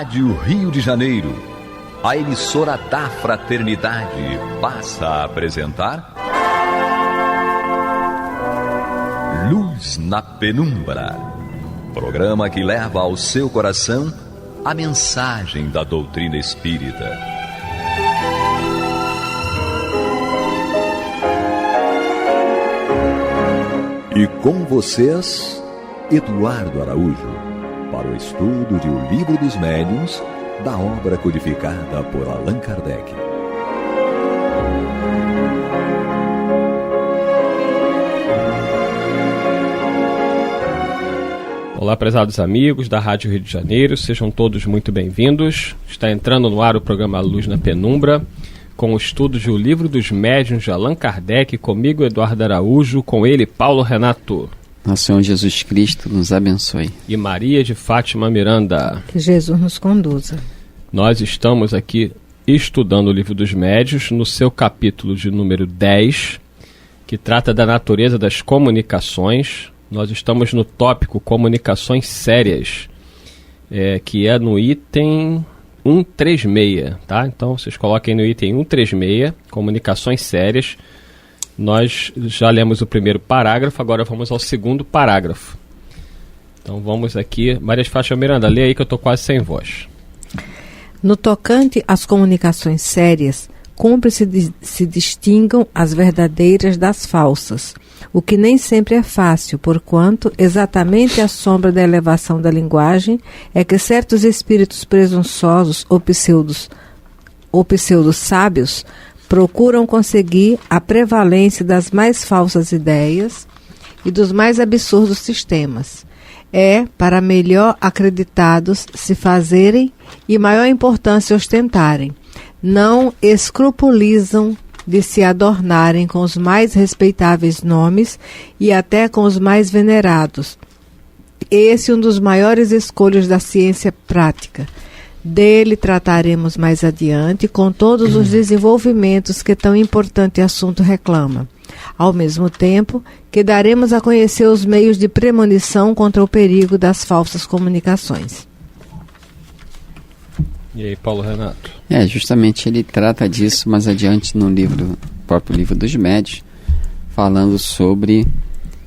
Rádio Rio de Janeiro, a emissora da Fraternidade, passa a apresentar Luz na Penumbra, programa que leva ao seu coração a mensagem da doutrina espírita. E com vocês, Eduardo Araújo, para o estudo de O Livro dos Médiuns, da obra codificada por Allan Kardec. Olá, prezados amigos da Rádio Rio de Janeiro, sejam todos muito bem-vindos. Está entrando no ar o programa Luz na Penumbra, com o estudo de O Livro dos Médiuns de Allan Kardec, comigo Eduardo Araújo, com ele Paulo Renato. Nosso Senhor Jesus Cristo nos abençoe. E Maria de Fátima Miranda. Que Jesus nos conduza. Nós estamos aqui estudando o Livro dos Médiuns no seu capítulo de número 10, que trata da natureza das comunicações. Nós estamos no tópico Comunicações Sérias, que é no item 136, tá? Então vocês coloquem no item 136, Comunicações Sérias. Nós já lemos o primeiro parágrafo, agora vamos ao segundo parágrafo. Então vamos aqui. Maria de Fátima Miranda, lê aí que eu estou quase sem voz. No tocante às comunicações sérias, cumpre se distingam as verdadeiras das falsas, o que nem sempre é fácil, porquanto, exatamente à sombra da elevação da linguagem, é que certos espíritos presunçosos ou pseudo-sábios procuram conseguir a prevalência das mais falsas ideias e dos mais absurdos sistemas. É para melhor acreditados se fazerem e maior importância ostentarem. Não escrupulizam de se adornarem com os mais respeitáveis nomes e até com os mais venerados. Esse é um dos maiores escolhos da ciência prática. Dele trataremos mais adiante com todos os desenvolvimentos que tão importante assunto reclama. Ao mesmo tempo que daremos a conhecer os meios de premonição contra o perigo das falsas comunicações. E aí, Paulo Renato? Justamente ele trata disso mais adiante no próprio livro dos Médiuns, falando sobre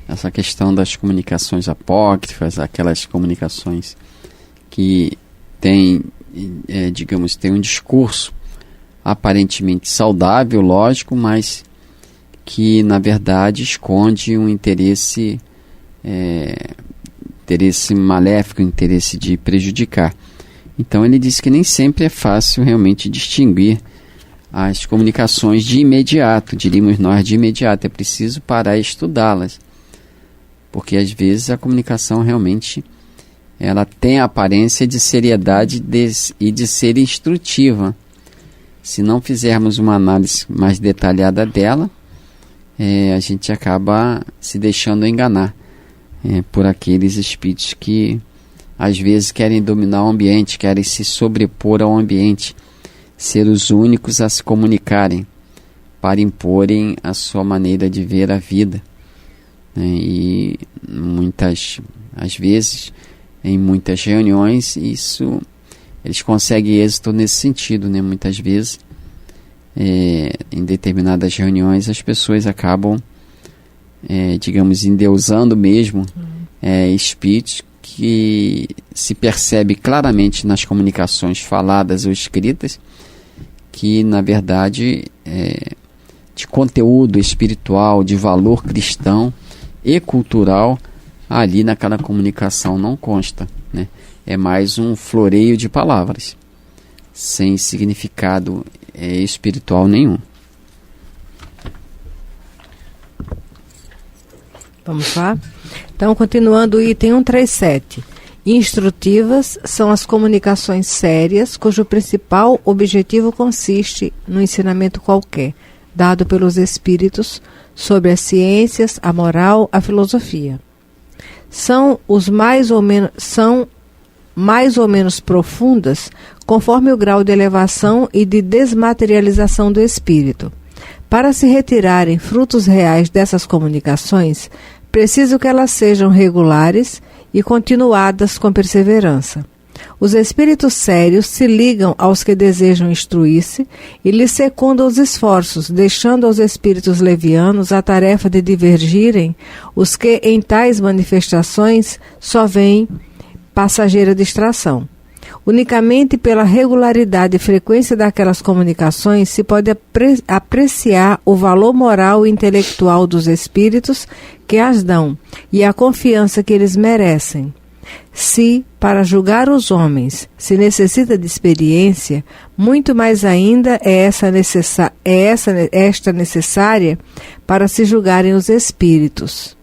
essa questão das comunicações apócrifas, aquelas comunicações que têm, tem um discurso aparentemente saudável, lógico, mas que na verdade esconde um interesse maléfico, interesse de prejudicar. Então ele diz que nem sempre é fácil realmente distinguir as comunicações de imediato, diríamos nós de imediato, é preciso parar e estudá-las, porque às vezes a comunicação realmente ela tem a aparência de seriedade e de ser instrutiva. Se não fizermos uma análise mais detalhada dela, a gente acaba se deixando enganar por aqueles espíritos que às vezes querem dominar o ambiente, querem se sobrepor ao ambiente, ser os únicos a se comunicarem, para imporem a sua maneira de ver a vida. E às vezes, em muitas reuniões, eles conseguem êxito nesse sentido, né? Muitas vezes, em determinadas reuniões, as pessoas acabam, endeusando mesmo espíritos que se percebe claramente nas comunicações faladas ou escritas, que na verdade de conteúdo espiritual, de valor cristão e cultural, ali naquela comunicação não consta, né? É mais um floreio de palavras, sem significado espiritual nenhum. Vamos lá? Então, continuando o item 137. Instrutivas são as comunicações sérias, cujo principal objetivo consiste no ensinamento qualquer, dado pelos espíritos, sobre as ciências, a moral, a filosofia. São mais ou menos profundas, conforme o grau de elevação e de desmaterialização do espírito. Para se retirarem frutos reais dessas comunicações, preciso que elas sejam regulares e continuadas com perseverança. Os espíritos sérios se ligam aos que desejam instruir-se e lhes secundam os esforços, deixando aos espíritos levianos a tarefa de divergirem os que em tais manifestações só veem passageira distração. Unicamente pela regularidade e frequência daquelas comunicações se pode apreciar o valor moral e intelectual dos espíritos que as dão e a confiança que eles merecem. Se, para julgar os homens, se necessita de experiência, muito mais ainda é esta necessária para se julgarem os espíritos.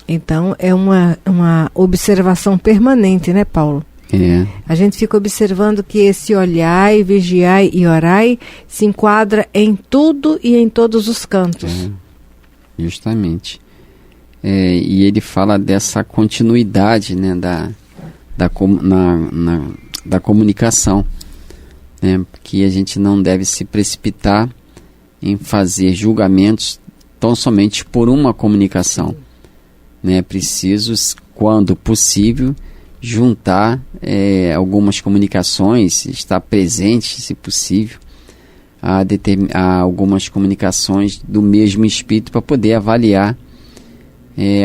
Então, é uma observação permanente, né, Paulo? É. A gente fica observando que esse olhai, vigiai e orai se enquadra em tudo e em todos os cantos. Justamente. E ele fala dessa continuidade, né, da comunicação, né, que a gente não deve se precipitar em fazer julgamentos tão somente por uma comunicação. É preciso, quando possível, juntar algumas comunicações, estar presente, se possível, a algumas comunicações do mesmo espírito para poder avaliar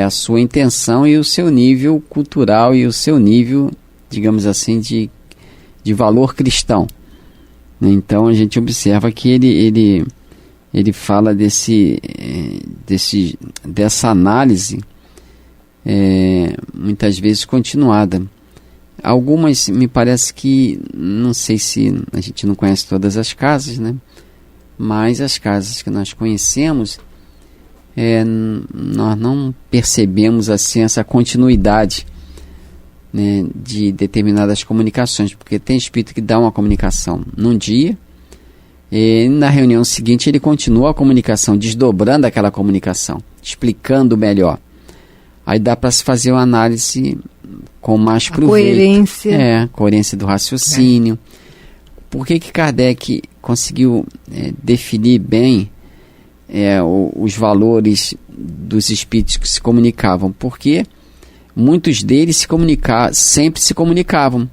a sua intenção e o seu nível cultural e o seu nível, digamos assim, de valor cristão. Então a gente observa que ele fala dessa análise muitas vezes continuada. Algumas me parece que, não sei se a gente não conhece todas as casas, né? Mas as casas que nós conhecemos, nós não percebemos assim essa continuidade, né, de determinadas comunicações, porque tem espírito que dá uma comunicação num dia e na reunião seguinte ele continua a comunicação, desdobrando aquela comunicação, explicando melhor. Aí dá para se fazer uma análise com mais proveito. Coerência do raciocínio. Por que Kardec conseguiu definir bem os valores dos espíritos que se comunicavam? Porque muitos deles sempre se comunicavam.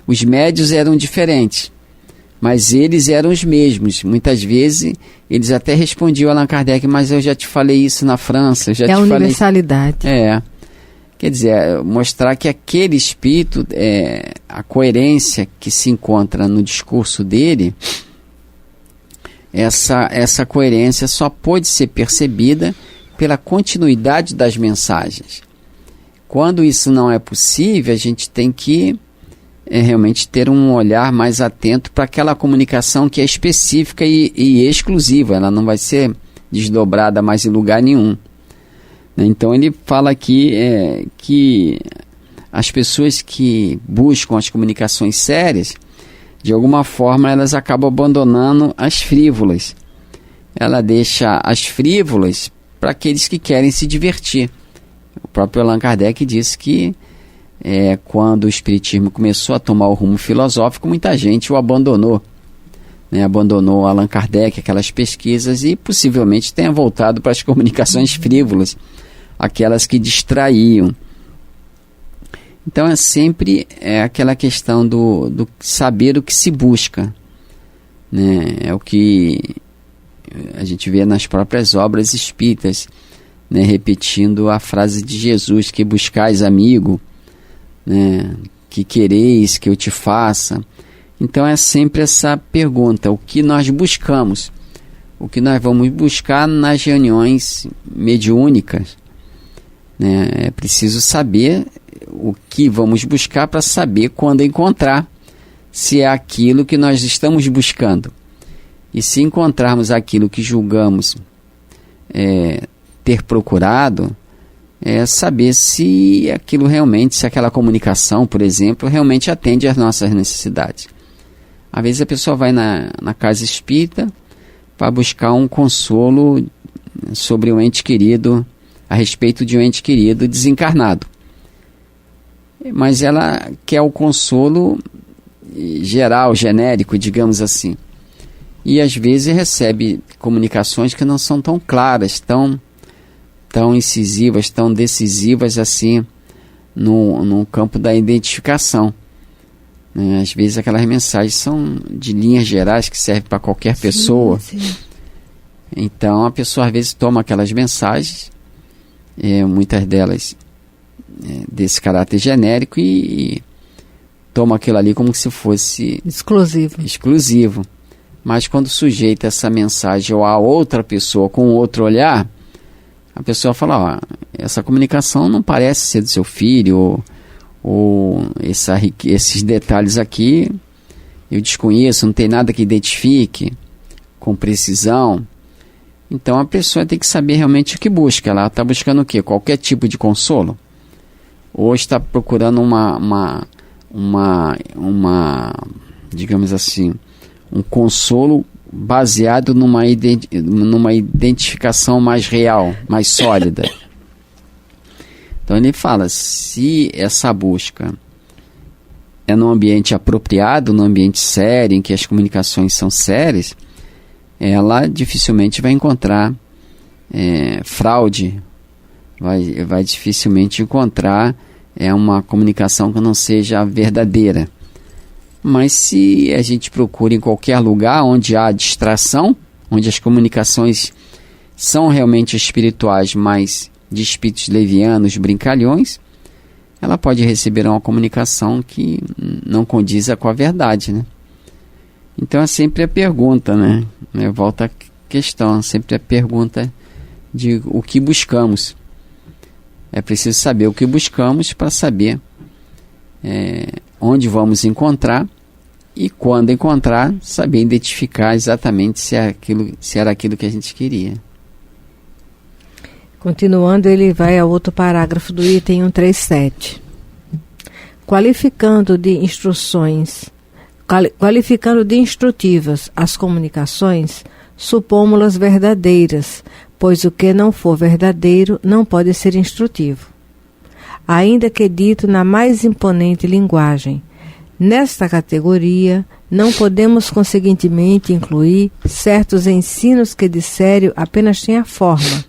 Os médios eram diferentes, mas eles eram os mesmos. Muitas vezes eles até respondiam a Allan Kardec, mas eu já te falei isso na França. Eu já te universalidade. Quer dizer, mostrar que aquele espírito, a coerência que se encontra no discurso dele, essa coerência só pode ser percebida pela continuidade das mensagens. Quando isso não é possível, a gente tem que realmente ter um olhar mais atento para aquela comunicação que é específica e exclusiva. Ela não vai ser desdobrada mais em lugar nenhum. Então ele fala aqui que as pessoas que buscam as comunicações sérias, de alguma forma elas acabam abandonando as frívolas. Ela deixa as frívolas para aqueles que querem se divertir. O próprio Allan Kardec disse que quando o Espiritismo começou a tomar o rumo filosófico, muita gente o abandonou. Abandonou Allan Kardec, aquelas pesquisas, e possivelmente tenha voltado para as comunicações frívolas, aquelas que distraíam. Então é sempre aquela questão do saber o que se busca, né? É o que a gente vê nas próprias obras espíritas, né? Repetindo a frase de Jesus, que buscais amigo, né? Que quereis que eu te faça. Então é sempre essa pergunta, o que nós buscamos, o que nós vamos buscar nas reuniões mediúnicas, né? É preciso saber o que vamos buscar para saber quando encontrar, se é aquilo que nós estamos buscando. E se encontrarmos aquilo que julgamos ter procurado, saber se aquilo realmente, se aquela comunicação, por exemplo, realmente atende às nossas necessidades. Às vezes a pessoa vai na casa espírita para buscar um consolo sobre um ente querido, a respeito de um ente querido desencarnado. Mas ela quer o consolo geral, genérico, digamos assim. E às vezes recebe comunicações que não são tão claras, tão incisivas, tão decisivas assim no campo da identificação. né? Às vezes aquelas mensagens são de linhas gerais que servem para qualquer pessoa. Sim. Então a pessoa às vezes toma aquelas mensagens, muitas delas desse caráter genérico, e toma aquilo ali como se fosse exclusivo. Mas quando sujeita essa mensagem a outra pessoa com outro olhar, a pessoa fala, essa comunicação não parece ser do seu filho, ou esses detalhes aqui eu desconheço, não tem nada que identifique com precisão. Então a pessoa tem que saber realmente o que busca. Ela está buscando o quê? Qualquer tipo de consolo? Ou está procurando uma digamos assim, um consolo baseado numa identificação mais real, mais sólida? Então ele fala, se essa busca é num ambiente apropriado, num ambiente sério, em que as comunicações são sérias, ela dificilmente vai encontrar fraude, vai dificilmente encontrar uma comunicação que não seja verdadeira. Mas se a gente procura em qualquer lugar onde há distração, onde as comunicações são realmente espirituais, mas de espíritos levianos, brincalhões, ela pode receber uma comunicação que não condiza com a verdade, né? Então é sempre a pergunta, né? Volta a questão, sempre a pergunta de o que buscamos. É preciso saber o que buscamos para saber onde vamos encontrar, e quando encontrar, saber identificar exatamente se era aquilo que a gente queria. Continuando, ele vai ao outro parágrafo do item 137. Qualificando de instrutivas as comunicações, supômo-las verdadeiras, pois o que não for verdadeiro não pode ser instrutivo, ainda que dito na mais imponente linguagem. Nesta categoria, não podemos conseguintemente incluir certos ensinos que de sério apenas têm a forma,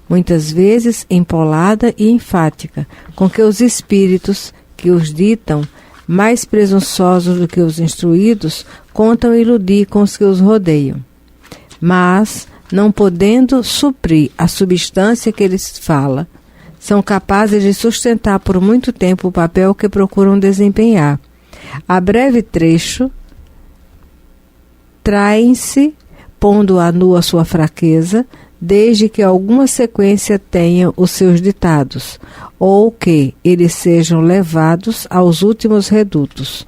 muitas vezes empolada e enfática, com que os espíritos que os ditam, mais presunçosos do que os instruídos, contam iludir com os que os rodeiam. Mas, não podendo suprir a substância que eles falam, são capazes de sustentar por muito tempo o papel que procuram desempenhar. A breve trecho traem-se, pondo a nu a sua fraqueza, desde que alguma sequência tenha os seus ditados, ou que eles sejam levados aos últimos redutos.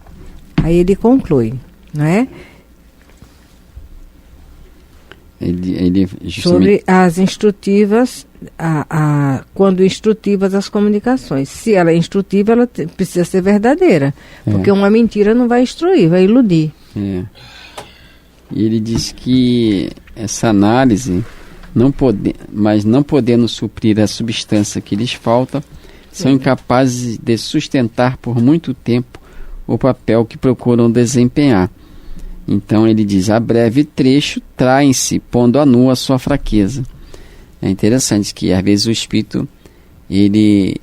Aí ele conclui, não é? Ele sobre as instrutivas, quando instrutivas as comunicações. Se ela é instrutiva, ela precisa ser verdadeira, porque uma mentira não vai instruir, vai iludir. E ele diz que essa análise, não podendo suprir a substância que lhes falta, são incapazes de sustentar por muito tempo o papel que procuram desempenhar. Então ele diz, a breve trecho traem-se, pondo a nu a sua fraqueza. É interessante que às vezes o espírito ele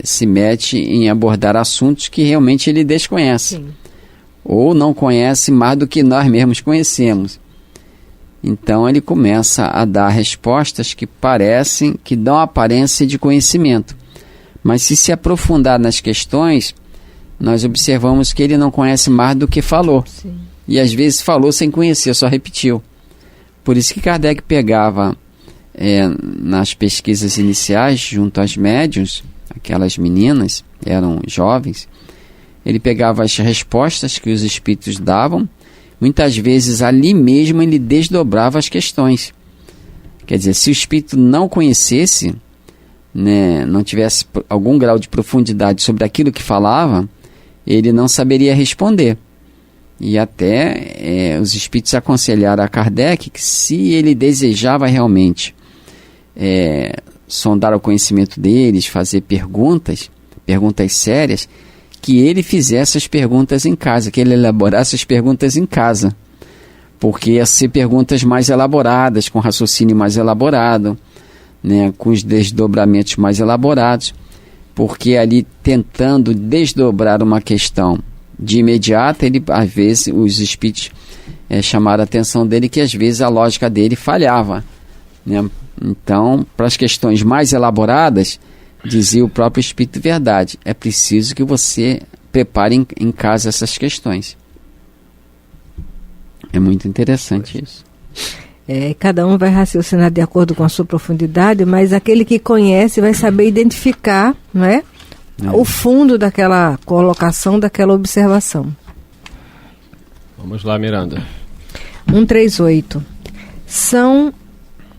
se mete em abordar assuntos que realmente ele desconhece. Sim. Ou não conhece mais do que nós mesmos conhecemos. Então ele começa a dar respostas que dão aparência de conhecimento. Mas se aprofundar nas questões, nós observamos que ele não conhece mais do que falou. Sim. E às vezes falou sem conhecer, só repetiu. Por isso que Kardec pegava nas pesquisas iniciais, junto às médiuns, aquelas meninas, eram jovens, ele pegava as respostas que os espíritos davam, muitas vezes ali mesmo ele desdobrava as questões. Quer dizer, se o espírito não conhecesse, né, não tivesse algum grau de profundidade sobre aquilo que falava, ele não saberia responder. E até os espíritos aconselharam a Kardec que se ele desejava realmente sondar o conhecimento deles, fazer perguntas sérias, que ele fizesse as perguntas em casa, que ele elaborasse as perguntas em casa, porque ia ser perguntas mais elaboradas, com raciocínio mais elaborado, né, com os desdobramentos mais elaborados, porque ali tentando desdobrar uma questão de imediato, ele, às vezes, os espíritos chamaram a atenção dele que às vezes a lógica dele falhava, né? Então, para as questões mais elaboradas, dizia o próprio Espírito de Verdade, é preciso que você prepare em casa essas questões. É muito interessante isso. Cada um vai raciocinar de acordo com a sua profundidade, mas aquele que conhece vai saber identificar, não é? O fundo daquela colocação, daquela observação. Vamos lá, Miranda. 138. São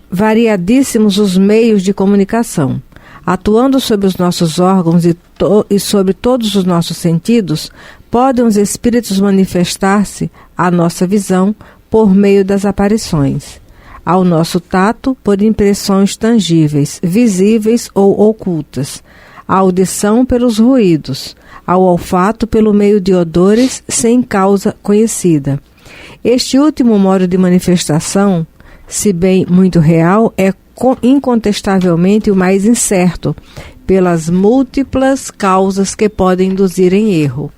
variadíssimos os meios de comunicação. Atuando sobre os nossos órgãos e sobre todos os nossos sentidos, podem os espíritos manifestar-se à nossa visão por meio das aparições, ao nosso tato por impressões tangíveis, visíveis ou ocultas, à audição pelos ruídos, ao olfato pelo meio de odores sem causa conhecida. Este último modo de manifestação, se bem muito real, é incontestavelmente o mais incerto, pelas múltiplas causas que podem induzir em erro.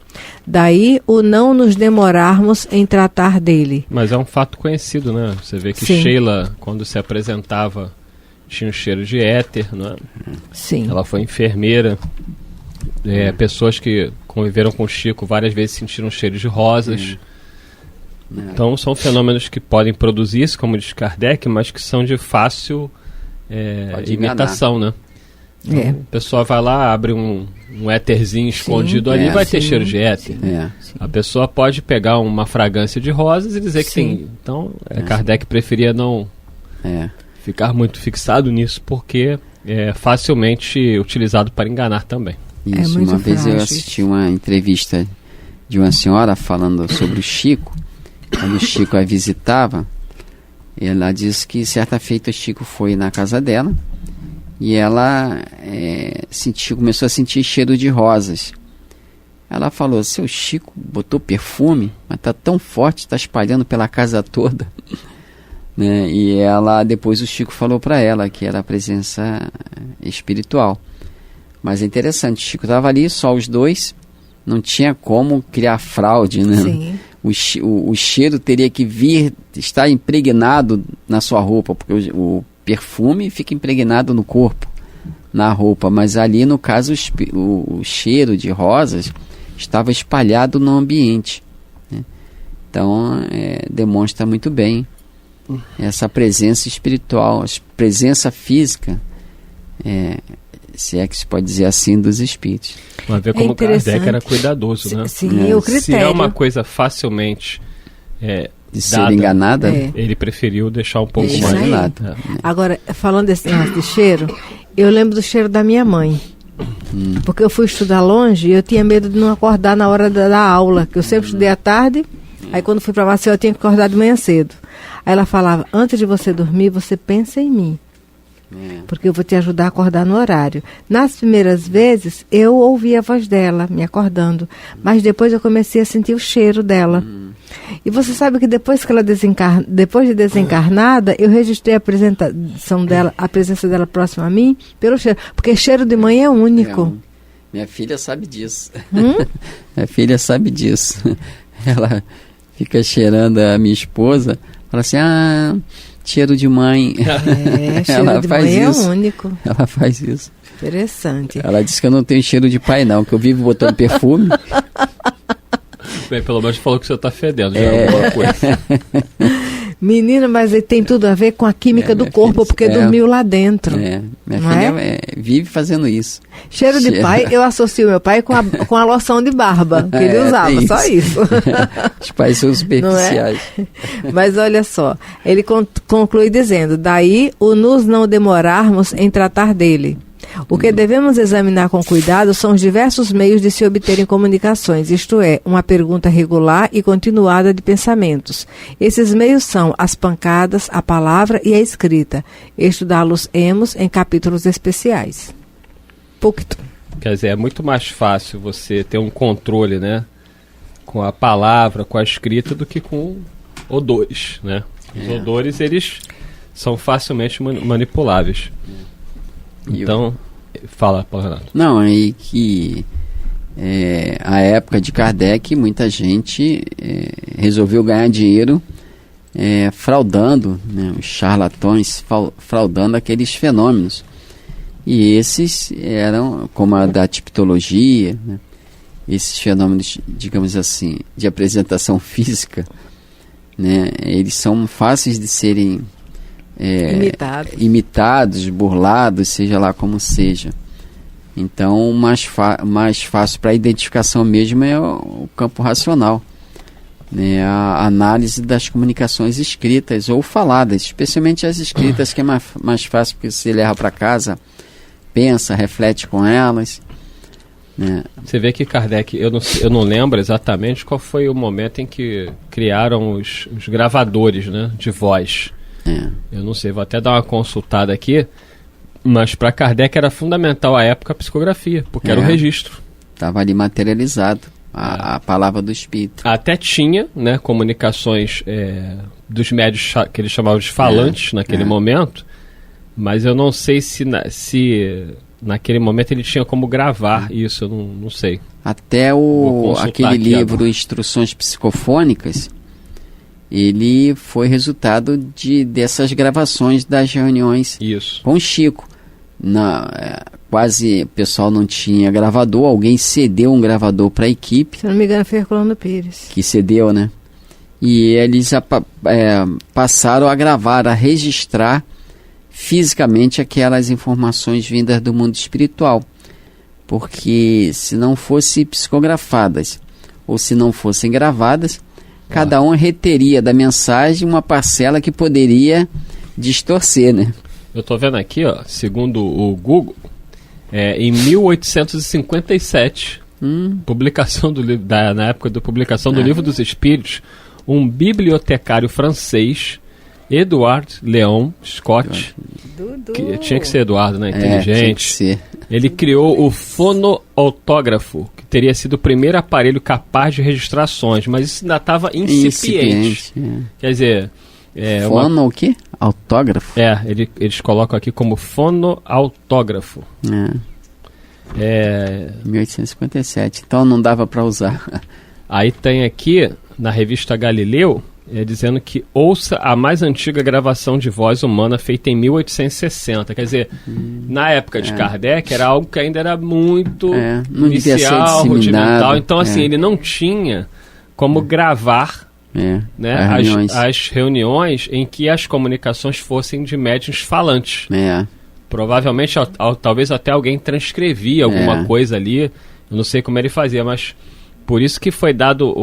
Daí o não nos demorarmos em tratar dele. Mas é um fato conhecido, né? Você vê que Sim. Sheila, quando se apresentava, tinha um cheiro de éter, não é? Sim. Ela foi enfermeira. Pessoas que conviveram com o Chico várias vezes sentiram cheiro de rosas. Então são fenômenos que podem produzir isso, como diz Kardec, mas que são de fácil imitação, né? Então, a pessoa vai lá, abre um éterzinho escondido ali, vai ter cheiro de éter. A pessoa pode pegar uma fragrância de rosas e dizer que tem. Então, Kardec preferia não ficar muito fixado nisso, porque é facilmente utilizado para enganar também. Isso, uma vez eu assisti uma entrevista de uma senhora falando sobre o Chico. Quando o Chico a visitava, ela disse que certa feita o Chico foi na casa dela e ela começou a sentir cheiro de rosas. Ela falou, seu Chico botou perfume, mas tá tão forte, está espalhando pela casa toda. Né? E depois o Chico falou para ela que era a presença espiritual. Mas é interessante, o Chico estava ali, só os dois, não tinha como criar fraude, né? Sim. O cheiro teria que estar impregnado na sua roupa, porque o perfume fica impregnado no corpo, na roupa, mas ali no caso o cheiro de rosas estava espalhado no ambiente, né? Então demonstra muito bem essa presença espiritual, a presença física, se é que se pode dizer assim, dos espíritos. Mas ver como Kardec era cuidadoso, né? Sim, o critério. Se é uma coisa facilmente de ser enganada, ele preferiu deixar um pouco mais enganado. Agora, falando desse negócio de cheiro, eu lembro do cheiro da minha mãe. Porque eu fui estudar longe e eu tinha medo de não acordar na hora da aula, que eu sempre estudei à tarde, aí quando fui para Maceió eu tinha que acordar de manhã cedo. Aí ela falava, antes de você dormir, você pensa em mim. Porque eu vou te ajudar a acordar no horário. Nas primeiras vezes, eu ouvi a voz dela me acordando, mas depois eu comecei a sentir o cheiro dela. E você sabe que depois que ela depois de desencarnada, eu registrei a presença dela próxima a mim pelo cheiro, porque cheiro de mãe é único. Minha filha sabe disso. Minha filha sabe disso. Ela fica cheirando a minha esposa, fala assim, cheiro de mãe. Cheiro ela de faz mãe isso. É único. Ela faz isso. Interessante. Ela diz que eu não tenho cheiro de pai não, que eu vivo botando perfume. Bem, pelo menos falou que você está fedendo, já é alguma coisa. Menina, mas tem tudo a ver com a química do corpo, porque dormiu lá dentro. Minha filha vive fazendo isso. Cheiro de pai, eu associo meu pai com a loção de barba que ele usava, só isso. Os pais são superficiais. Mas olha só, ele conclui dizendo, daí o nos não demorarmos em tratar dele. O que devemos examinar com cuidado são os diversos meios de se obterem comunicações, isto é, uma pergunta regular e continuada de pensamentos. Esses meios são as pancadas, a palavra e a escrita. Estudá-los-emos em capítulos especiais. Quer dizer, é muito mais fácil você ter um controle, né, com a palavra, com a escrita, do que com odores, né? Os odores, eles são facilmente manipuláveis. Então, fala, Paulo Renato. Não, aí que a época de Kardec, muita gente resolveu ganhar dinheiro fraudando, né, os charlatões fraudando aqueles fenômenos. E esses eram, como a da tipologia, né, esses fenômenos, digamos assim, de apresentação física, né, eles são fáceis de serem imitados, burlados, seja lá como seja. Então, o mais fácil para a identificação mesmo é o campo racional, né? A análise das comunicações escritas ou faladas, especialmente as escritas, que é mais fácil, porque você leva para casa, pensa, reflete com elas, né? Você vê que Kardec, eu não lembro exatamente qual foi o momento em que criaram os gravadores, né, de voz. Eu não sei, vou até dar uma consultada aqui. Mas para Kardec era fundamental à época a psicografia, porque era o registro. Estava ali materializado a palavra do Espírito. Até tinha, né, comunicações dos médios que eles chamavam de falantes naquele momento, mas eu não sei se naquele momento ele tinha como gravar isso, eu não sei. Até aquele livro agora, Instruções Psicofônicas, ele foi resultado dessas gravações das reuniões com o Chico. Quase o pessoal não tinha gravador, alguém cedeu um gravador para a equipe. Se não me engano, foi Herculano Pires. Que cedeu, né? E eles passaram a gravar, a registrar fisicamente aquelas informações vindas do mundo espiritual. Porque se não fossem psicografadas ou se não fossem gravadas, cada um reteria da mensagem uma parcela que poderia distorcer, né? Eu estou vendo aqui, ó, segundo o Google, em 1857, publicação do livro, na época da publicação do Livro dos Espíritos, um bibliotecário francês, Edouard Léon Scott, que tinha que ser Eduardo, né? Inteligente. Tinha que ser. Ele criou o fonoautógrafo, que teria sido o primeiro aparelho capaz de registrar sons, mas isso ainda estava incipiente. Quer dizer... Fono o quê? Autógrafo? Eles colocam aqui como fonoautógrafo. 1857, então não dava para usar. Aí tem aqui, na revista Galileu, dizendo que ouça a mais antiga gravação de voz humana feita em 1860. Quer dizer, na época de Kardec era algo que ainda era muito inicial, rudimental. Então, assim, ele não tinha como gravar as reuniões em que as comunicações fossem de médiuns falantes. Provavelmente, talvez até alguém transcrevia alguma coisa ali. Eu não sei como ele fazia, mas por isso que foi dado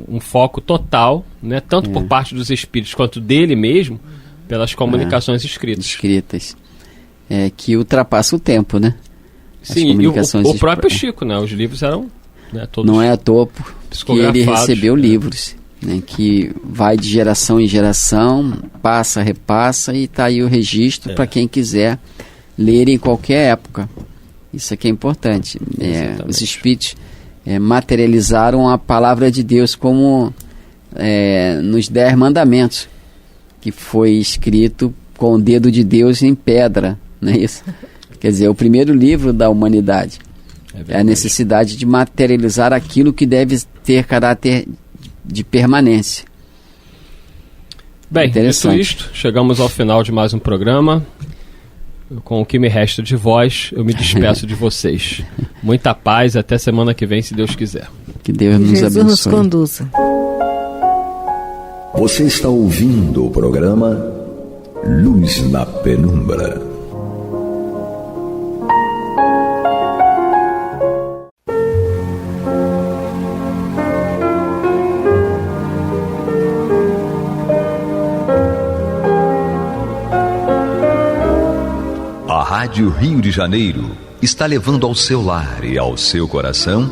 um foco total, né, tanto por parte dos espíritos quanto dele mesmo, pelas comunicações escritas. Que ultrapassa o tempo, né? Sim, e o próprio Chico, né? Os livros eram, né, todos. Não é à toa que ele recebeu livros, né, que vai de geração em geração, passa, repassa, e está aí o registro para quem quiser ler em qualquer época. Isso aqui é importante. Os espíritos materializaram a palavra de Deus como nos 10 mandamentos, que foi escrito com o dedo de Deus em pedra, não é isso? Quer dizer, o primeiro livro da humanidade. É a necessidade de materializar aquilo que deve ter caráter de permanência. Bem, dito isto, chegamos ao final de mais um programa. Com o que me resta de voz, eu me despeço de vocês. Muita paz, até semana que vem, se Deus quiser. Que Deus nos abençoe. Jesus nos conduza. Você está ouvindo o programa Luz na Penumbra. A Rádio Rio de Janeiro está levando ao seu lar e ao seu coração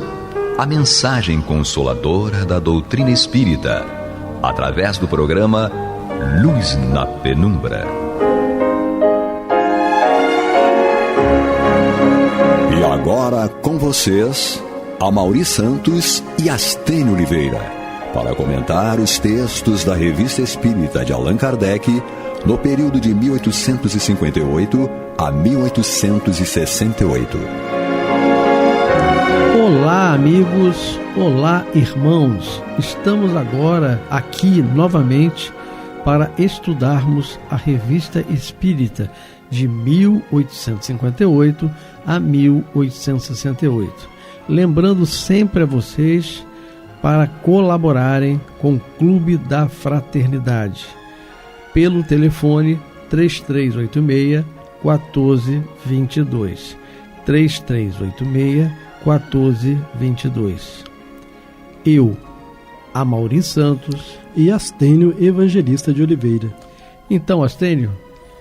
a mensagem consoladora da doutrina espírita, através do programa Luz na Penumbra. E agora com vocês, Amaury Santos e Astênio Oliveira, para comentar os textos da Revista Espírita de Allan Kardec no período de 1858 a 1868. Olá, amigos, olá, irmãos. Estamos agora aqui novamente para estudarmos a Revista Espírita de 1858 a 1868. Lembrando sempre a vocês para colaborarem com o Clube da Fraternidade pelo telefone 3386-1422. 3386-1422. Eu, Amaury Santos e Astênio Evangelista de Oliveira. Então, Astênio,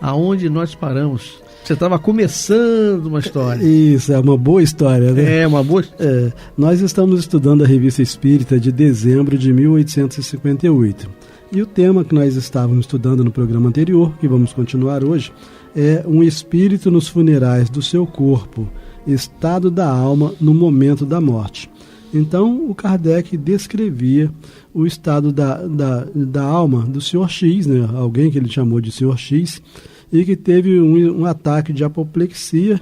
aonde nós paramos? Você estava começando uma história. Isso, é uma boa história, né? É, uma boa história. Nós estamos estudando a Revista Espírita de dezembro de 1858. E o tema que nós estávamos estudando no programa anterior, que vamos continuar hoje, é um espírito nos funerais do seu corpo, estado da alma no momento da morte. Então, o Kardec descrevia o estado da alma do Sr. X, né? Alguém que ele chamou de Sr. X, e que teve um ataque de apoplexia,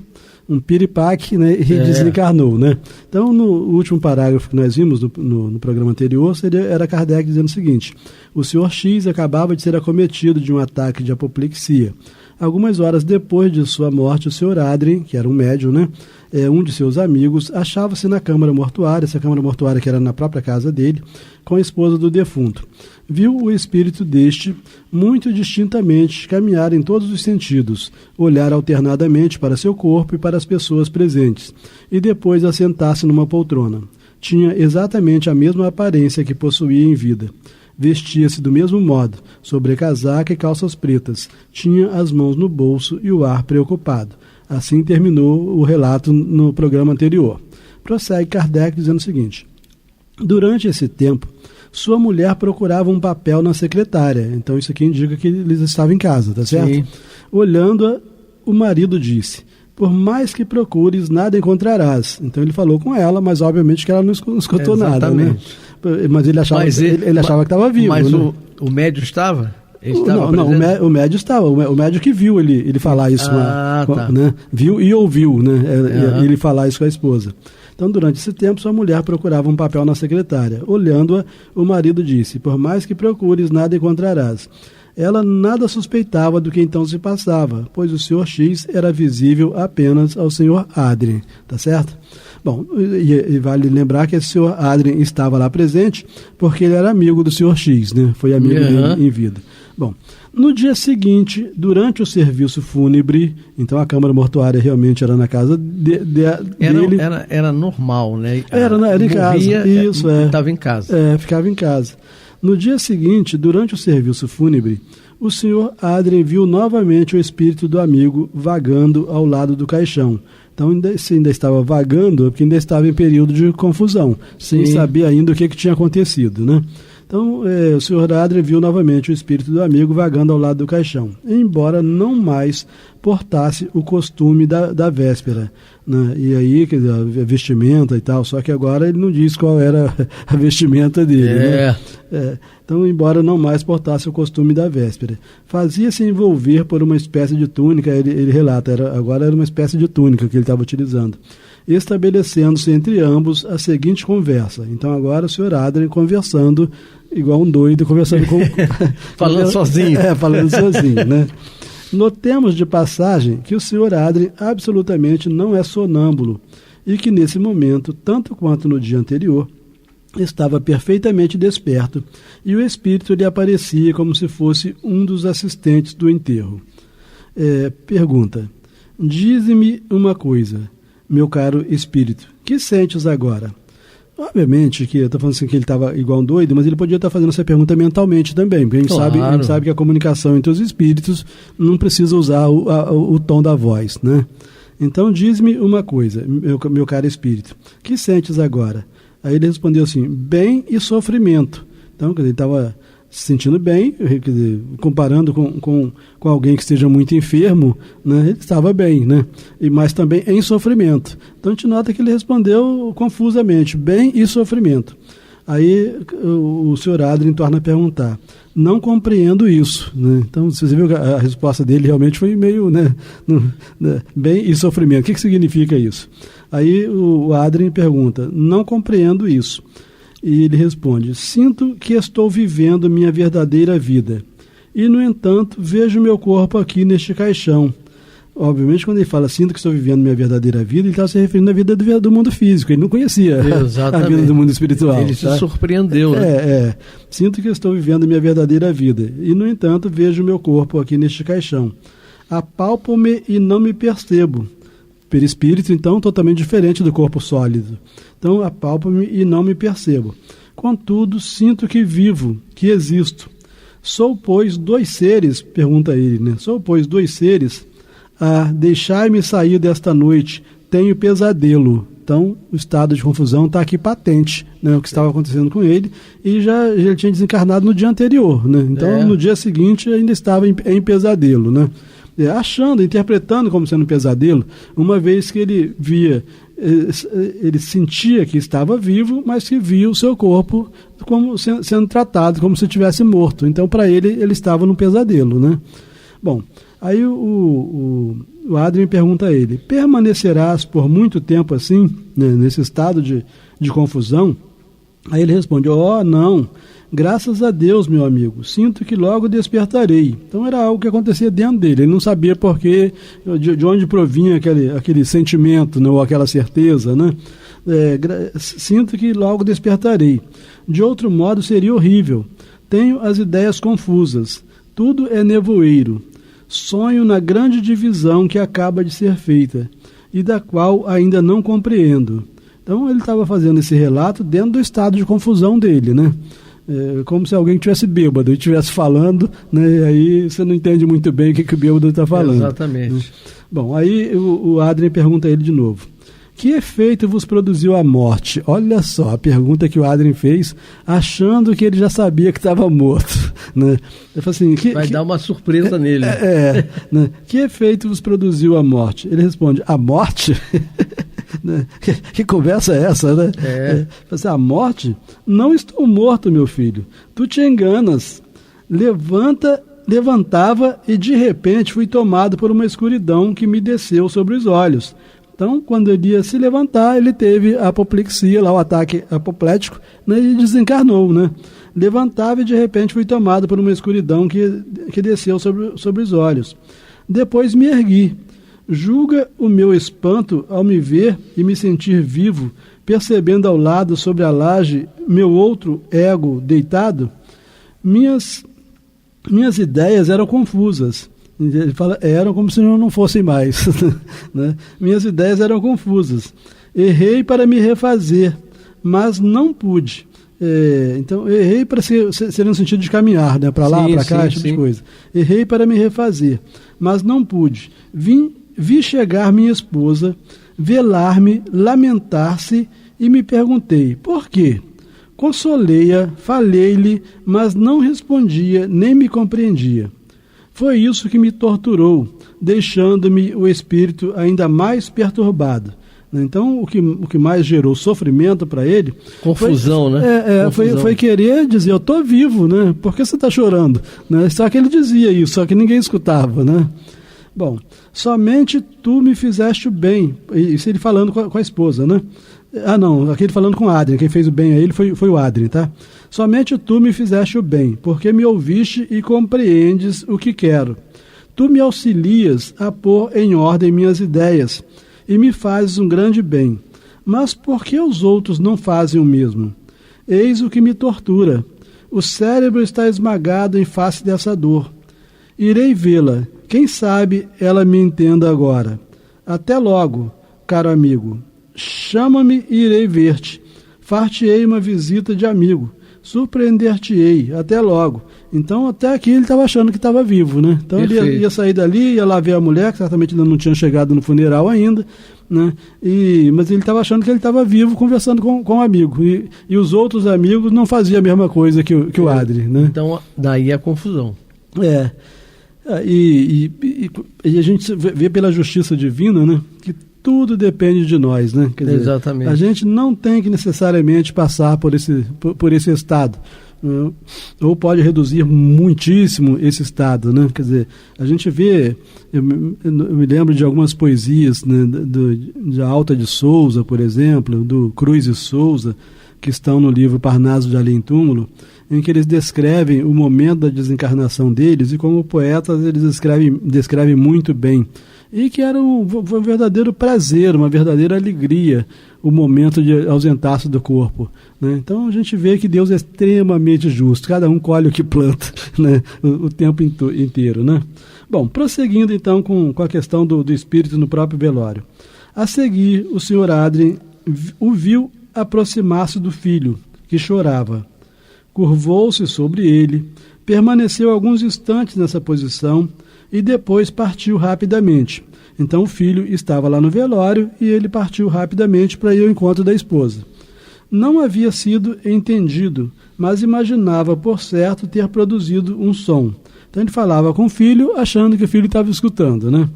um piripaque, né? E desencarnou, né? Então, no último parágrafo que nós vimos no programa anterior, era Kardec dizendo o seguinte: o Sr. X acabava de ser acometido de um ataque de apoplexia. Algumas horas depois de sua morte, o Sr. Adrien, que era um médium, né, um de seus amigos, achava-se na câmara mortuária, essa câmara mortuária que era na própria casa dele, com a esposa do defunto. Viu o espírito deste muito distintamente caminhar em todos os sentidos, olhar alternadamente para seu corpo e para as pessoas presentes, e depois assentar-se numa poltrona. Tinha exatamente a mesma aparência que possuía em vida. Vestia-se do mesmo modo, sobrecasaca e calças pretas. Tinha as mãos no bolso e o ar preocupado. Assim terminou o relato no programa anterior. Prossegue Kardec dizendo o seguinte: durante esse tempo, sua mulher procurava um papel na secretária. Então isso aqui indica que eles estavam em casa, tá certo? Sim. Olhando-a, o marido disse: por mais que procures, nada encontrarás. Então ele falou com ela, mas obviamente que ela não escutou nada, né? Mas ele achava, ele achava que estava vivo. Mas né? o médium estava? O médium estava. O médium que viu ele falar isso, tá. Né? Viu e ouviu, né? Ele falar isso com a esposa. Então, durante esse tempo, sua mulher procurava um papel na secretária. Olhando-a, o marido disse: por mais que procures, nada encontrarás. Ela nada suspeitava do que então se passava, pois o Sr. X era visível apenas ao Sr. Adrien, tá certo? Bom, e vale lembrar que esse Sr. Adrien estava lá presente porque ele era amigo do Sr. X, né? Foi amigo dele em vida. Bom, no dia seguinte, durante o serviço fúnebre, então a câmara mortuária realmente era na casa dele. Era normal, né? Era em casa. Isso, estava em casa. Ficava em casa. No dia seguinte, durante o serviço fúnebre, o Sr. Adrien viu novamente o espírito do amigo vagando ao lado do caixão. Então, se ainda estava vagando, é porque ainda estava em período de confusão, sem saber ainda o que tinha acontecido, né? Então, o Sr. Adrien viu novamente o espírito do amigo vagando ao lado do caixão, embora não mais portasse o costume da véspera, né? E aí, quer dizer, a vestimenta e tal, só que agora ele não diz qual era a vestimenta dele, né? Então, embora não mais portasse o costume da véspera, fazia-se envolver por uma espécie de túnica, ele relata, agora era uma espécie de túnica que ele estava utilizando, estabelecendo-se entre ambos a seguinte conversa. Então agora o Sr. Adrien conversando igual um doido, conversando com... falando sozinho. Falando sozinho, né? Notemos de passagem que o Sr. Adrien absolutamente não é sonâmbulo e que nesse momento, tanto quanto no dia anterior, estava perfeitamente desperto e o espírito lhe aparecia como se fosse um dos assistentes do enterro. Pergunta: dize-me uma coisa, meu caro espírito, que sentes agora? Obviamente que eu estou falando assim que ele estava igual um doido, mas ele podia estar fazendo essa pergunta mentalmente também, porque a gente sabe que a comunicação entre os espíritos não precisa usar o tom da voz, né? Então diz-me uma coisa, meu caro espírito, que sentes agora? Aí ele respondeu assim: bem e sofrimento. Então, quer dizer, ele estava se sentindo bem, quer dizer, comparando com alguém que esteja muito enfermo, né, ele estava bem, né? Mas também em sofrimento. Então a gente nota que ele respondeu confusamente: bem e sofrimento. Aí o senhor Adrien torna a perguntar: não compreendo isso, né? Então você viu que a resposta dele realmente foi meio, né, bem e sofrimento. O que significa isso? Aí o Adrien pergunta: não compreendo isso. E ele responde: sinto que estou vivendo minha verdadeira vida e, no entanto, vejo meu corpo aqui neste caixão. Obviamente, quando ele fala sinto que estou vivendo minha verdadeira vida, ele estava se referindo à vida do mundo físico. Ele não conhecia a vida do mundo espiritual. Ele se surpreendeu, né? Sinto que estou vivendo minha verdadeira vida e, no entanto, vejo meu corpo aqui neste caixão. Apalpo-me e não me percebo. Perispírito, então, totalmente diferente do corpo sólido. Então, apalpo-me e não me percebo. Contudo, sinto que vivo, que existo. Sou, pois, dois seres, pergunta ele, né? Sou, pois, dois seres. Deixai-me sair desta noite, tenho pesadelo. Então, o estado de confusão está aqui patente, né, o que estava acontecendo com ele, e já tinha desencarnado no dia anterior, né? Então, no dia seguinte, ainda estava em pesadelo, né? Interpretando como sendo um pesadelo, uma vez que ele via, ele sentia que estava vivo, mas que via o seu corpo como sendo tratado, como se estivesse morto. Então, para ele estava num pesadelo, né? Bom, aí o Adrien pergunta a ele: permanecerás por muito tempo assim, né, nesse estado de confusão? Aí ele responde: não, graças a Deus, meu amigo, sinto que logo despertarei. Então era algo que acontecia dentro dele, ele não sabia porque, de onde provinha aquele sentimento, né, ou aquela certeza, né? Sinto que logo despertarei. De outro modo seria horrível. Tenho as ideias confusas, tudo é nevoeiro. Sonho na grande divisão que acaba de ser feita e da qual ainda não compreendo. Então ele estava fazendo esse relato dentro do estado de confusão dele, né? Como se alguém estivesse bêbado e estivesse falando, né? Aí você não entende muito bem o que o bêbado está falando. Exatamente. Né? Bom, aí o Adrien pergunta a ele de novo: que efeito vos produziu a morte? Olha só, a pergunta que o Adrien fez, achando que ele já sabia que estava morto, né? Ele falou assim, vai dar uma surpresa nele. Né? Que efeito vos produziu a morte? Ele responde: a morte? Né? Que conversa é essa, né? Assim, a morte? Não estou morto, meu filho. Tu te enganas. Levantava e de repente fui tomado por uma escuridão que me desceu sobre os olhos. Então, quando ele ia se levantar, ele teve a apoplexia, lá o ataque apoplético, né, e desencarnou, né? Levantava e de repente fui tomado por uma escuridão que desceu sobre os olhos. Depois me ergui. Julga o meu espanto ao me ver e me sentir vivo, percebendo ao lado sobre a laje meu outro ego deitado. Minhas ideias eram confusas. Ele fala, eram como se não fossem mais. Né? Minhas ideias eram confusas. Errei para me refazer, mas não pude. Então, errei para ser no sentido de caminhar, né? Para lá, para cá, esse tipo de coisa. Errei para me refazer, mas não pude. Vi chegar minha esposa, velar-me, lamentar-se, e me perguntei, por quê? Consolei-a, falei-lhe, mas não respondia, nem me compreendia. Foi isso que me torturou, deixando-me o espírito ainda mais perturbado. Então, o que mais gerou sofrimento para ele... Confusão, né? Foi querer dizer, eu estou vivo, né? Por que você está chorando? Né? Só que ele dizia isso, só que ninguém escutava, né? Bom, somente tu me fizeste o bem. Isso ele falando com a esposa, né? Aquele falando com o Adrien. Quem fez o bem a ele foi o Adrien, tá? Somente tu me fizeste o bem, porque me ouviste e compreendes o que quero. Tu me auxilias a pôr em ordem minhas ideias e me fazes um grande bem. Mas por que os outros não fazem o mesmo? Eis o que me tortura. O cérebro está esmagado em face dessa dor. Irei vê-la. Quem sabe ela me entenda agora. Até logo, caro amigo. Chama-me e irei ver-te. Far-te-ei uma visita de amigo. Surpreender-te-ei. Até logo. Então, até aqui ele estava achando que estava vivo, né? Então ele ia sair dali, ia lá ver a mulher, que certamente ainda não tinha chegado no funeral ainda, né? Mas ele estava achando que ele estava vivo, conversando com um amigo. E os outros amigos não faziam a mesma coisa que o Adrien, né? Então, daí a confusão. E a gente vê pela justiça divina, né, que tudo depende de nós, né? Quer dizer, exatamente. A gente não tem que necessariamente passar por esse estado, ou pode reduzir muitíssimo esse estado, né? Quer dizer, a gente vê, eu me lembro de algumas poesias, né, de Alta de Souza, por exemplo, do Cruz e Souza, que estão no livro Parnaso de Além Túmulo, em que eles descrevem o momento da desencarnação deles, e como poetas eles descrevem muito bem, e que era um verdadeiro prazer, uma verdadeira alegria, o momento de ausentar-se do corpo, né? Então a gente vê que Deus é extremamente justo, cada um colhe o que planta, né, o tempo inteiro, né? Bom, prosseguindo então com a questão do espírito no próprio velório. A seguir, o Sr. Adrien o viu aproximar-se do filho, que chorava. Curvou-se sobre ele, permaneceu alguns instantes nessa posição e depois partiu rapidamente. Então o filho estava lá no velório e ele partiu rapidamente para ir ao encontro da esposa. Não havia sido entendido, mas imaginava por certo ter produzido um som. Então ele falava com o filho, achando que o filho estava escutando, né?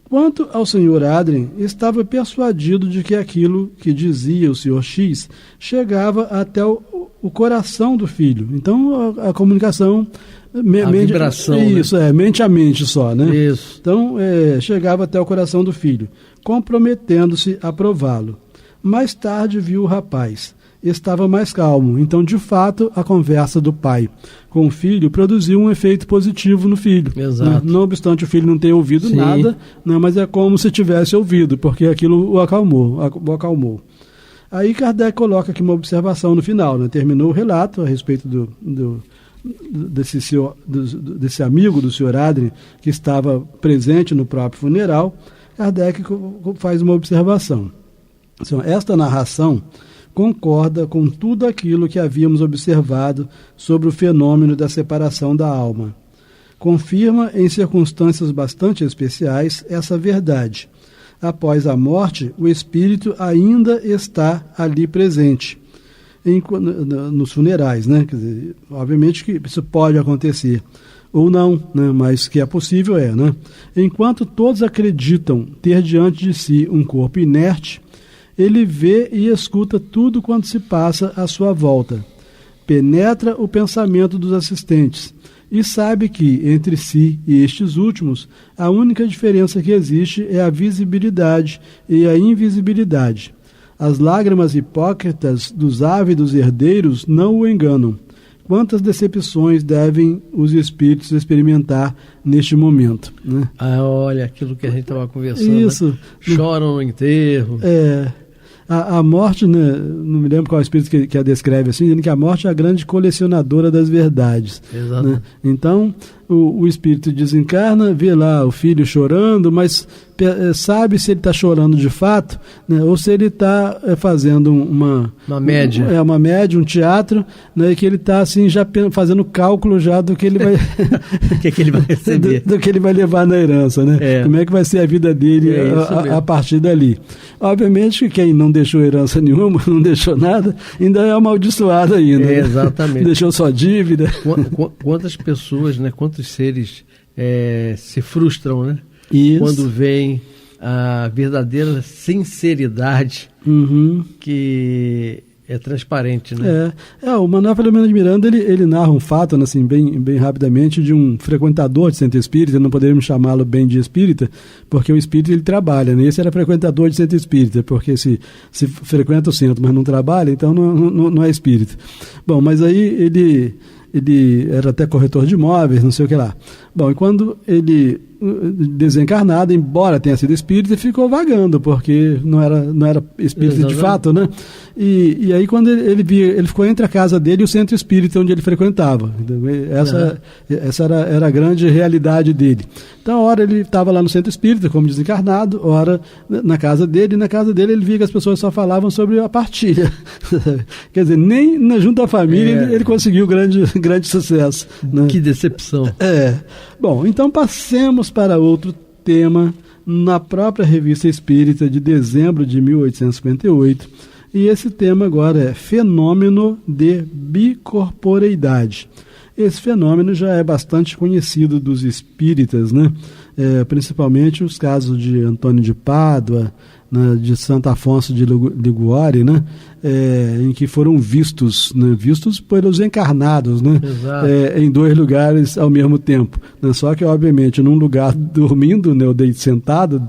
Quanto ao Sr. Adrien, estava persuadido de que aquilo que dizia o Sr. X chegava até o coração do filho. Então a comunicação... A vibração, isso, né? Mente a mente só, né? Isso. Então chegava até o coração do filho, comprometendo-se a prová-lo. Mais tarde viu o rapaz. Estava mais calmo. Então, de fato, a conversa do pai com o filho produziu um efeito positivo no filho. Exato. Não obstante o filho não ter ouvido nada, né, mas é como se tivesse ouvido, porque aquilo o acalmou. Aí Kardec coloca aqui uma observação no final, né? Terminou o relato a respeito desse amigo do Sr. Adrien, que estava presente no próprio funeral. Kardec faz uma observação. Então, esta narração concorda com tudo aquilo que havíamos observado sobre o fenômeno da separação da alma. Confirma, em circunstâncias bastante especiais, essa verdade. Após a morte, o espírito ainda está ali presente, nos funerais, né? Quer dizer, obviamente que isso pode acontecer, ou não, né? Mas que é possível, né? Enquanto todos acreditam ter diante de si um corpo inerte, ele vê e escuta tudo quanto se passa à sua volta. Penetra o pensamento dos assistentes e sabe que, entre si e estes últimos, a única diferença que existe é a visibilidade e a invisibilidade. As lágrimas hipócritas dos ávidos herdeiros não o enganam. Quantas decepções devem os espíritos experimentar neste momento, né? Olha, aquilo que a gente estava conversando. Isso. Né? Choram no enterro. A morte, né, não me lembro qual espírito que a descreve assim, dizendo que a morte é a grande colecionadora das verdades. Exato. Né? Então, o espírito desencarna, vê lá o filho chorando, mas sabe se ele está chorando de fato, né, ou se ele está fazendo uma média. Uma média, um teatro, né, que ele está assim, já fazendo cálculo já do que ele vai que ele vai receber. do que ele vai levar na herança, né? Como é que vai ser a vida dele a partir dali. Obviamente que quem não deixou herança nenhuma, não deixou nada, ainda é amaldiçoado ainda. Né? Exatamente. Deixou só dívida. Quantas pessoas, né, quantos seres se frustram, né? Isso. Quando vem a verdadeira sinceridade que é transparente, né? O Manuel Filomeno de Miranda, ele narra um fato, né, assim, bem rapidamente, de um frequentador de centro espírita. Não poderíamos chamá-lo bem de espírita, porque o espírita ele trabalha, né? Esse era frequentador de centro espírita, porque se frequenta o centro, mas não trabalha, então não é espírita. Bom, mas aí ele era até corretor de imóveis, não sei o que lá. Bom, e quando ele desencarnado, embora tenha sido espírita, ficou vagando, porque não era espírita de fato, né? E aí quando ele ficou entre a casa dele e o centro espírita onde ele frequentava. Essa era a grande realidade dele. Então, a hora ele estava lá no centro espírita como desencarnado, hora na casa dele, e na casa dele ele via que as pessoas só falavam sobre a partilha. Quer dizer, nem junto à família ele conseguiu grande sucesso. Né? Que decepção. Bom, então passemos para outro tema na própria Revista Espírita de dezembro de 1858, e esse tema agora é fenômeno de bicorporeidade. Esse fenômeno já é bastante conhecido dos espíritas, né? Principalmente os casos de Antônio de Pádua, né, de Santo Afonso de Liguori, né, em que foram vistos pelos encarnados, né, em 2 lugares ao mesmo tempo, né, só que obviamente num lugar dormindo, né, ou sentado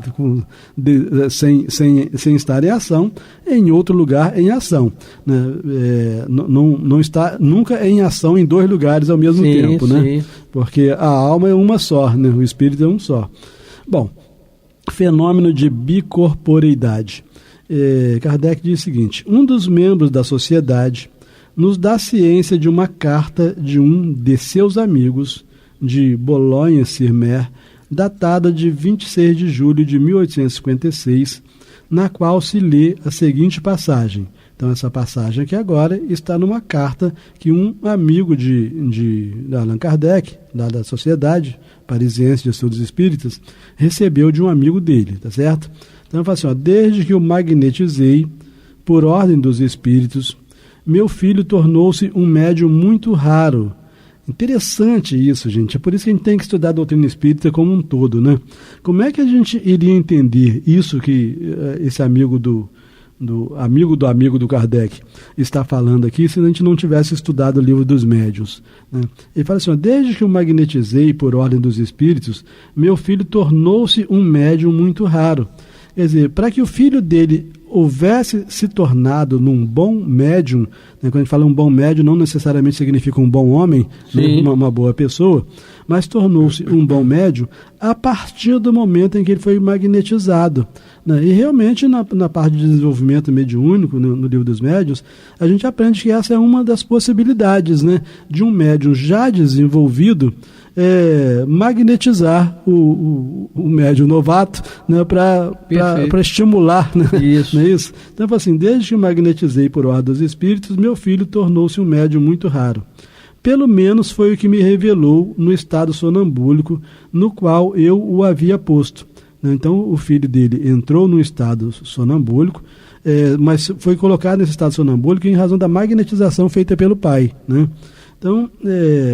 sem estar em ação, em outro lugar em ação, né, não está nunca em ação em 2 lugares ao mesmo tempo, né, porque a alma é uma só, né, o espírito é um só. Bom, fenômeno de bicorporeidade. Kardec diz o seguinte: um dos membros da sociedade nos dá ciência de uma carta de um de seus amigos de Bolonha-sur-Mer, datada de 26 de julho de 1856, na qual se lê a seguinte passagem. Então, essa passagem aqui agora está numa carta que um amigo de Allan Kardec, da Sociedade Parisiense de Estudos Espíritas, recebeu de um amigo dele, tá certo? Então, ele fala assim, desde que o magnetizei, por ordem dos espíritos, meu filho tornou-se um médium muito raro. Interessante isso, gente. É por isso que a gente tem que estudar a doutrina espírita como um todo, né? Como é que a gente iria entender isso que esse amigo do amigo do Kardec está falando aqui, se a gente não tivesse estudado o livro dos médiuns, né? Ele fala assim, desde que o magnetizei por ordem dos espíritos, meu filho tornou-se um médium muito raro. Quer dizer, para que o filho dele houvesse se tornado num bom médium, né, quando a gente fala um bom médium, não necessariamente significa um bom homem, né, uma boa pessoa, mas tornou-se um bom médium a partir do momento em que ele foi magnetizado, né? E realmente na parte de desenvolvimento mediúnico, no livro dos médiuns, a gente aprende que essa é uma das possibilidades, né, de um médium já desenvolvido magnetizar o médium novato, né, para estimular, né? Isso. Não é isso? Então, assim, desde que magnetizei por ordem dos espíritos, meu filho tornou-se um médium muito raro. Pelo menos foi o que me revelou no estado sonambúlico no qual eu o havia posto. Então, o filho dele entrou no estado sonambúlico, mas foi colocado nesse estado sonambúlico em razão da magnetização feita pelo pai, né? Então,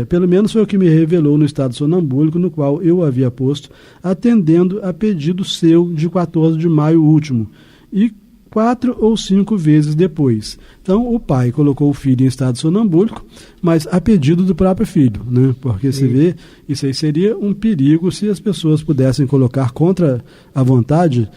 pelo menos foi o que me revelou no estado sonambúlico no qual eu o havia posto, atendendo a pedido seu de 14 de maio último, e 4 ou 5 vezes depois. Então, o pai colocou o filho em estado sonambúlico, mas a pedido do próprio filho, né? Porque você vê, isso aí seria um perigo se as pessoas pudessem colocar contra a vontade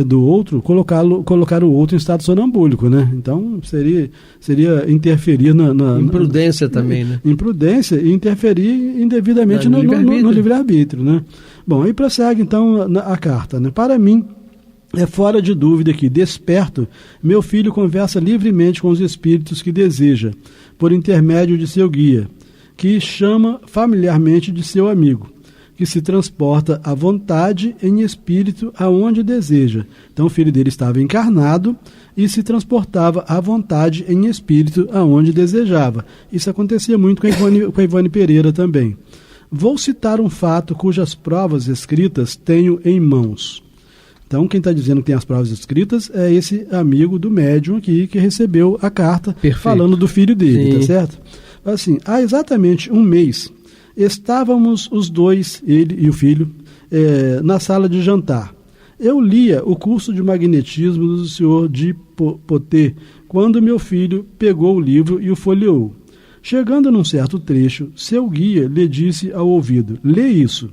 do outro, colocar o outro em estado sonambúlico, né? Então, seria interferir na imprudência também, né? Imprudência e interferir indevidamente no livre-arbítrio, né? Bom, aí prossegue então a carta, né? Para mim, é fora de dúvida que, desperto, meu filho conversa livremente com os espíritos que deseja, por intermédio de seu guia, que chama familiarmente de seu amigo, que se transporta à vontade em espírito aonde deseja. Então o filho dele estava encarnado e se transportava à vontade em espírito aonde desejava. Isso acontecia muito com a Ivone Pereira também. Vou citar um fato cujas provas escritas tenho em mãos. Então, quem está dizendo que tem as provas escritas é esse amigo do médium aqui que recebeu a carta. Perfeito. Falando do filho dele, tá certo? Assim, há exatamente um mês, estávamos os dois, ele e o filho, na sala de jantar. Eu lia o curso de magnetismo do senhor de Poté, quando meu filho pegou o livro e o folheou. Chegando num certo trecho, seu guia lhe disse ao ouvido, lê isso.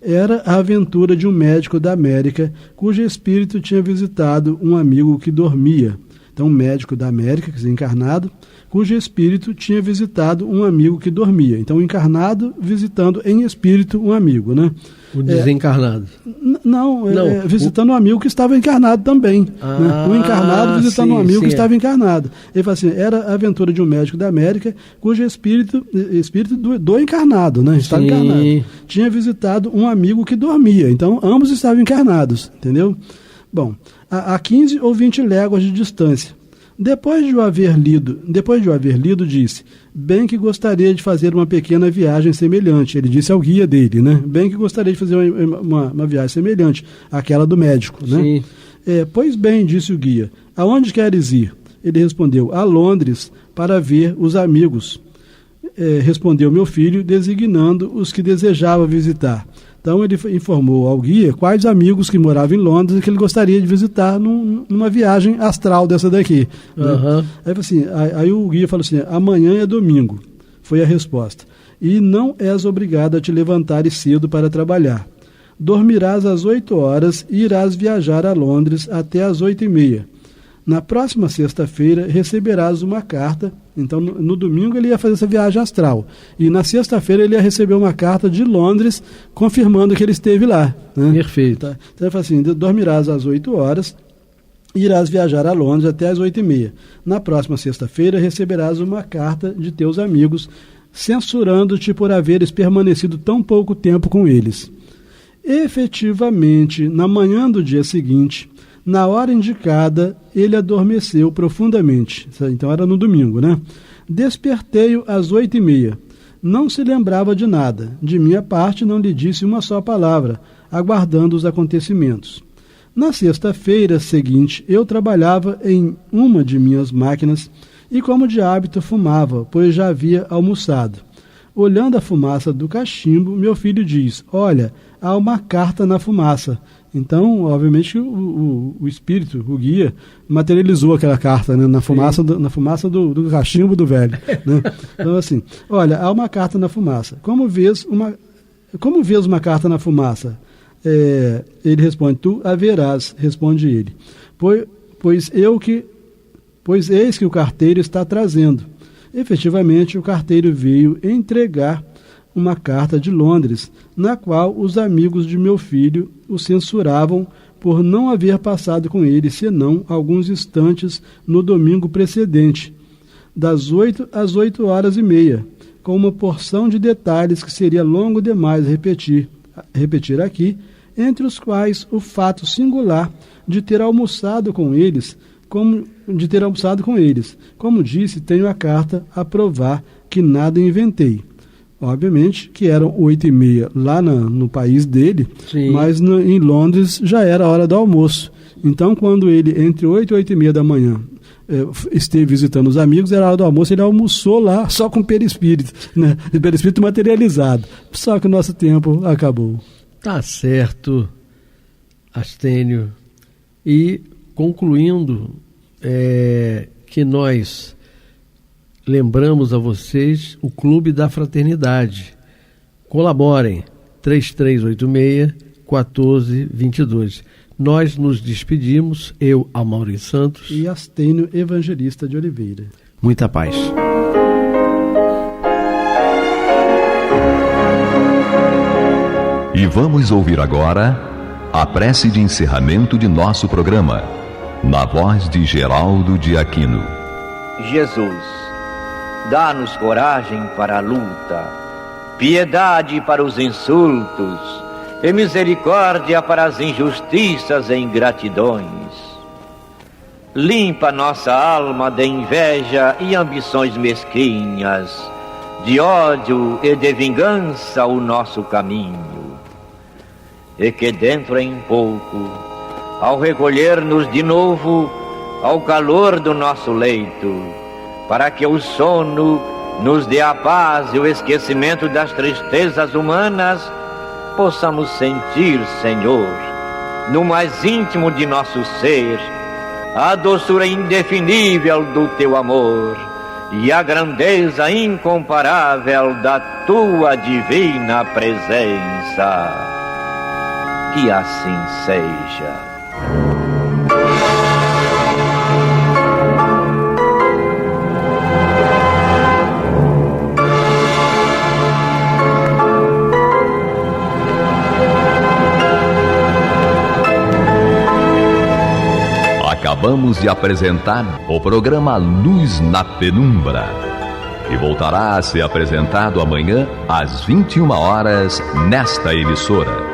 Era a aventura de um médico da América, cujo espírito tinha visitado um amigo que dormia. Então, um médico da América, encarnado, cujo espírito tinha visitado um amigo que dormia. Então, o encarnado visitando em espírito um amigo, né? O desencarnado. Visitando um amigo que estava encarnado também. Né? O encarnado visitando um amigo que estava encarnado. Ele fala assim, era a aventura de um médico da América, cujo espírito do encarnado, né? Estava encarnado. Tinha visitado um amigo que dormia. Então, ambos estavam encarnados, entendeu? Bom, a 15 ou 20 léguas de distância. Depois de o haver lido, disse, bem que gostaria de fazer uma pequena viagem semelhante. Ele disse ao guia dele, né? Bem que gostaria de fazer uma viagem semelhante àquela do médico, né? Sim. Pois bem, disse o guia, aonde queres ir? Ele respondeu, a Londres, para ver os amigos. Respondeu meu filho, designando os que desejava visitar. Então ele informou ao guia quais amigos que moravam em Londres e que ele gostaria de visitar numa viagem astral dessa daqui. Né? Aí o guia falou assim: amanhã é domingo, foi a resposta, e não és obrigado a te levantares cedo para trabalhar. Dormirás às 8 horas e irás viajar a Londres até às 8h30. Na próxima sexta-feira receberás uma carta. Então no domingo ele ia fazer essa viagem astral, e na sexta-feira ele ia receber uma carta de Londres confirmando que ele esteve lá, né? Perfeito. Tá? Então ele fala assim: dormirás às 8 horas e irás viajar a Londres até às 8h30. Na próxima sexta-feira receberás uma carta de teus amigos censurando-te por haveres permanecido tão pouco tempo com eles. Efetivamente, na manhã do dia seguinte, na hora indicada, ele adormeceu profundamente. Então era no domingo, né? Despertei-o às 8h30. Não se lembrava de nada. De minha parte, não lhe disse uma só palavra, aguardando os acontecimentos. Na sexta-feira seguinte, eu trabalhava em uma de minhas máquinas e, como de hábito, fumava, pois já havia almoçado. Olhando a fumaça do cachimbo, meu filho diz: olha, há uma carta na fumaça. Então, obviamente, o espírito, o guia, materializou aquela carta, né, na fumaça do cachimbo do velho. Né? Então, assim, olha, há uma carta na fumaça. Como vês uma carta na fumaça? Ele responde: tu a verás, responde ele. Pois eis que o carteiro está trazendo. Efetivamente, o carteiro veio entregar uma carta de Londres, na qual os amigos de meu filho o censuravam por não haver passado com ele senão alguns instantes no domingo precedente, das 8 às 8h30, com uma porção de detalhes que seria longo demais repetir aqui, entre os quais o fato singular de ter almoçado com eles. Como disse, tenho a carta a provar que nada inventei. Obviamente que eram 8h30 lá no país dele, sim, mas em Londres já era a hora do almoço. Então, quando ele, entre 8 e 8h30 da manhã, esteve visitando os amigos, era a hora do almoço, ele almoçou lá só com perispírito, né? Perispírito materializado. Só que o nosso tempo acabou. Tá certo, Astênio. E concluindo, que nós lembramos a vocês o Clube da Fraternidade. Colaborem, 3386-1422. Nós nos despedimos, eu, Amaury Santos e Astênio Evangelista de Oliveira. Muita paz. E vamos ouvir agora a prece de encerramento de nosso programa, na voz de Geraldo de Aquino. Jesus, dá-nos coragem para a luta, piedade para os insultos e misericórdia para as injustiças e ingratidões. Limpa nossa alma de inveja e ambições mesquinhas, de ódio e de vingança o nosso caminho. E que dentro em pouco, ao recolher-nos de novo ao calor do nosso leito, para que o sono nos dê a paz e o esquecimento das tristezas humanas, possamos sentir, Senhor, no mais íntimo de nosso ser, a doçura indefinível do Teu amor e a grandeza incomparável da Tua divina presença. Que assim seja. Acabamos de apresentar o programa Luz na Penumbra, que voltará a ser apresentado amanhã às 21 horas nesta emissora.